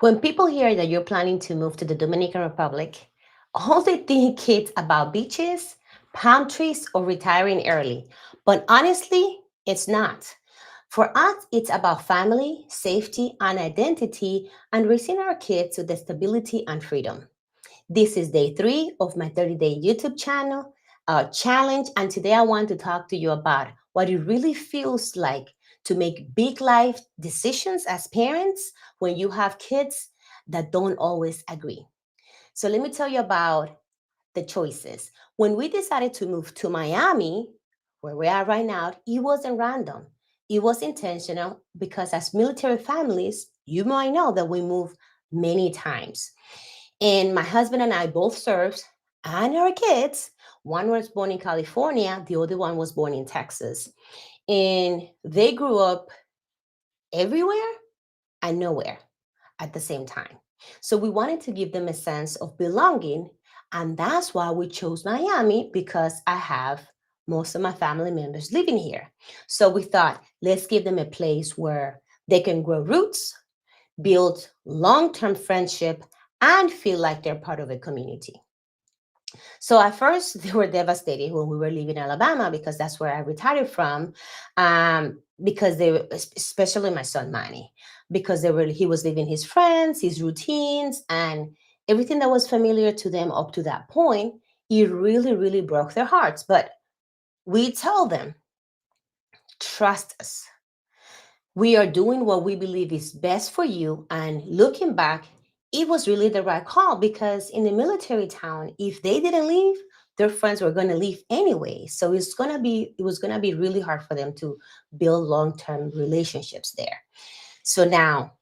When people hear that you're planning to move to the Dominican Republic, all they think it's about beaches, palm trees, or retiring early. But honestly, it's not. For us, it's about family, safety, and identity, and raising our kids with the stability and freedom. This is day 3 of my 30-day YouTube channel challenge, and today I want to talk to you about what it really feels like to make big life decisions as parents when you have kids that don't always agree. So let me tell you about the choices. When we decided to move to Miami, where we are right now, it wasn't random. It was intentional because as military families, you might know that we move many times. And my husband and I both served, and our kids. One was born in California, the other one was born in Texas. And they grew up everywhere and nowhere at the same time. So we wanted to give them a sense of belonging. And that's why we chose Miami because I have most of my family members living here. So we thought, let's give them a place where they can grow roots, build long term friendship, and feel like they're part of a community. So at first, they were devastated when we were leaving Alabama because that's where I retired from. Because they were, especially my son Manny, because he was leaving his friends, his routines, and everything that was familiar to them up to that point. It really, really broke their hearts. But we tell them, trust us. We are doing what we believe is best for you. And looking back, it was really the right call because in the military town, if they didn't leave, their friends were going to leave anyway. So it was going to be really hard for them to build long-term relationships there. So now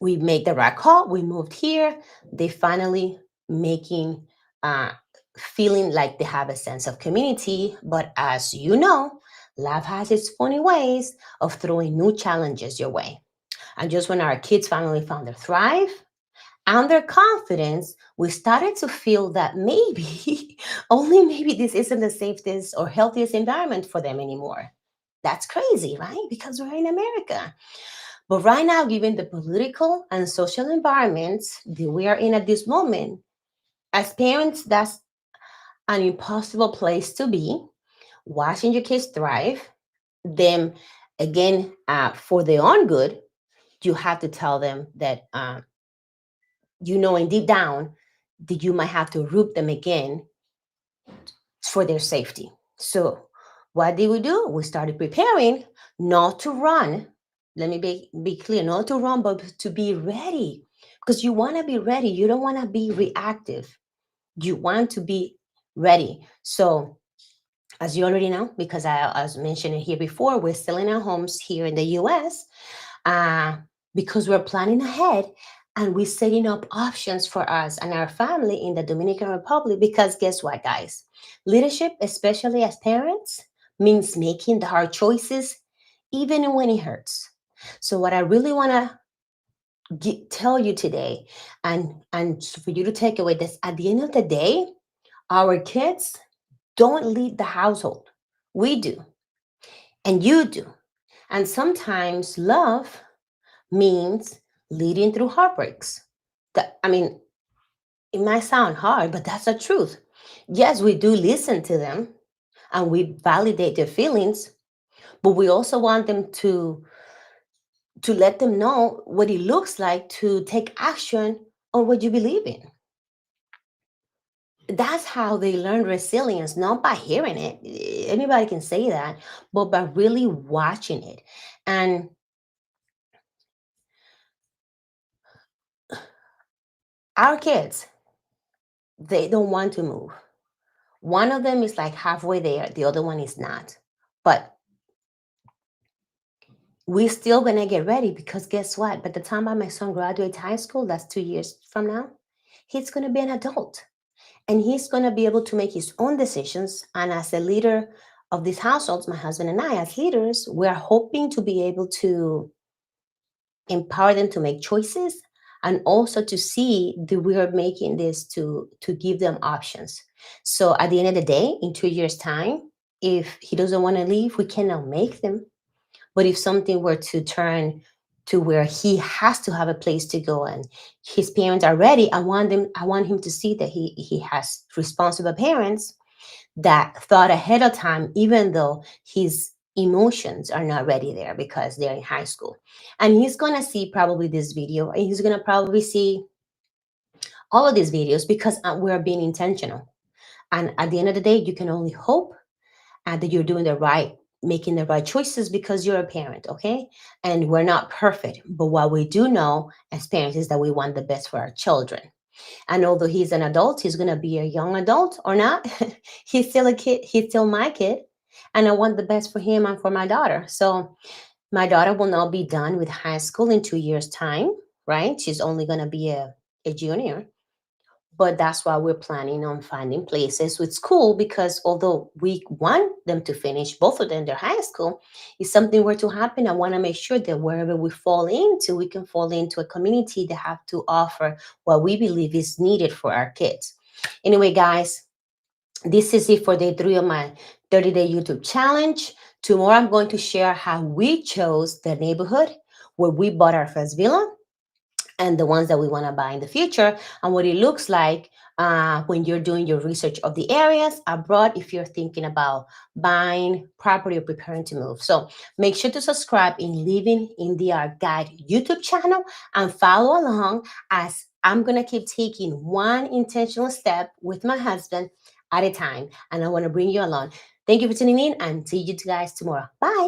we made the right call. We moved here. They finally making uh, feeling like they have a sense of community. But as you know, life has its funny ways of throwing new challenges your way. And just when our kids finally found their thrive and their confidence, we started to feel that maybe, only maybe, this isn't the safest or healthiest environment for them anymore. That's crazy, right? Because we're in America. But right now, given the political and social environments that we are in at this moment, as parents, that's an impossible place to be. Watching your kids thrive, them again for their own good, you have to tell them that and deep down that you might have to root them again for their safety. So, what did we do? We started preparing not to run. Let me be clear, not to run, but to be ready. Because you want to be ready. You don't want to be reactive. You want to be ready. So, as you already know, because I was mentioning here before, we're selling our homes here in the US uh, because we're planning ahead and we're setting up options for us and our family in the Dominican Republic. Because guess what, guys? Leadership, especially as parents, means making the hard choices even when it hurts. So, what I really want to tell you today, and for you to take away this, at the end of the day, our kids don't lead the household. We do, and you do. And sometimes love means leading through heartbreaks. I mean, it might sound hard, but that's the truth. Yes, we do listen to them and we validate their feelings, but we also want them to let them know what it looks like to take action on what you believe in. That's how they learn resilience, not by hearing it. Anybody can say that, but by really watching it. And our kids, they don't want to move. One of them is like halfway there, the other one is not. But we're still gonna get ready because guess what? By the time my son graduates high school, that's 2 years from now, he's gonna be an adult and he's gonna be able to make his own decisions. And as a leader of these households, my husband and I, as leaders, we're hoping to be able to empower them to make choices and also to see that we are making this to give them options. So at the end of the day, in 2 years time, if he doesn't want to leave, we cannot make them. But if something were to turn to where he has to have a place to go and his parents are ready. I want him to see that he has responsible parents that thought ahead of time, even though his emotions are not ready there because they're in high school. And he's gonna see probably this video, and he's gonna probably see all of these videos because we're being intentional. And at the end of the day, you can only hope that you're doing the right, making the right choices because you're a parent, okay? And we're not perfect, but what we do know as parents is that we want the best for our children. And although he's an adult, he's gonna be a young adult or not. He's still a kid. He's still my kid, and I want the best for him and for my daughter. So my daughter will not be done with high school in 2 years' time, right? She's only gonna be a junior, but that's why we're planning on finding places with school because although we want them to finish both of them their high school, if something were to happen, I want to make sure that wherever we fall into, we can fall into a community that have to offer what we believe is needed for our kids. Anyway, guys, this is it for day 3 of my 30-day YouTube challenge. Tomorrow I'm going to share how we chose the neighborhood where we bought our first villa and the ones that we want to buy in the future, and what it looks like when you're doing your research of the areas abroad if you're thinking about buying property or preparing to move. So make sure to subscribe in Living in the Art Guide YouTube channel and follow along as I'm going to keep taking one intentional step with my husband at a time. And I want to bring you along. Thank you for tuning in and see you guys tomorrow. Bye.